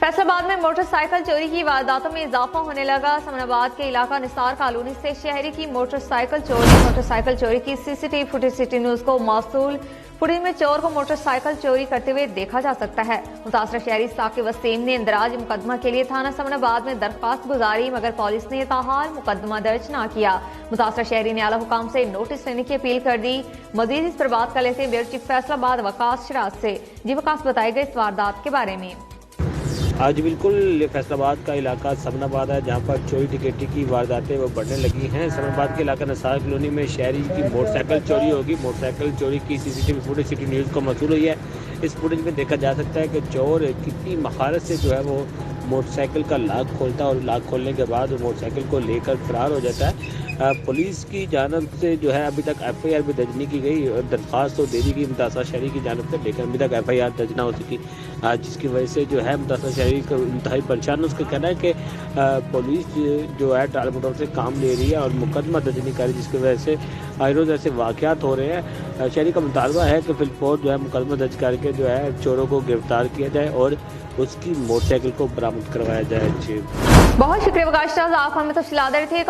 फैसलाबाद में मोटरसाइकिल चोरी की वारदातों में इजाफा होने लगा। समनाबाद के इलाका निसार कॉलोनी से शहरी की मोटरसाइकिल चोरी की सीसीटीवी फुटेज सिटी न्यूज को मौसूल फुटेज में चोर को मोटरसाइकिल चोरी करते हुए देखा जा सकता है। मुतासरा शहरी साकिब वसीम ने इंदराज मुकदमा के लिए थाना समनाबाद में दरख्वास्त गुजारी, मगर पुलिस ने ताहाल मुकदमा दर्ज न किया। मुतासरा शहरी ने आला हुकाम से नोटिस लेने की अपील कर दी। मजीद इस पर बात कर लेते हैं ब्यूरो चीफ फैसलाबाद वकास शराज से। जी वकास, बताएगा इस वारदात के बारे में। आज बिल्कुल फैसलाबाद का इलाका समनाबाद है, जहाँ पर चोरी टिकटी की वारदातें वो बढ़ने लगी हैं। समनाबाद के इलाका निसार कॉलोनी में शहरी की मोटरसाइकिल चोरी होगी। मोटरसाइकिल चोरी की सीसीटीवी फुटेज सिटी न्यूज़ को मौसूल हुई है। इस फुटेज में देखा जा सकता है कि चोर कितनी महारत से जो है वो मोटरसाइकिल का लॉक खोलता है और लॉक खोलने के बाद मोटरसाइकिल को लेकर फरार हो जाता है। पुलिस की जानब से जो है अभी तक एफआईआर भी दर्ज नहीं की गई और दरख्वास्त तो दे दी गई मुतासरा शहरी की जानब से, लेकिन अभी तक एफआईआर दर्ज ना हो सकी, जिसकी वजह से जो है मुतासरा शहरी को इंतहाई परेशान। उसका कहना है कि पुलिस जो है टाल मटोल से काम ले रही है और मुकदमा दर्ज नहीं कर रही, जिसकी वजह से हर रोज़ ऐसे वाक़यात हो रहे हैं। शहरी का मुतालबा है कि फिलफौर जो है मुकदमा दर्ज करके जो है चोरों को गिरफ्तार किया जाए और उसकी मोटरसाइकिल को बरामद करवाया जाए। बहुत शुक्रिया वकास शराज, आप हमें तफसीलात दे रहे थे।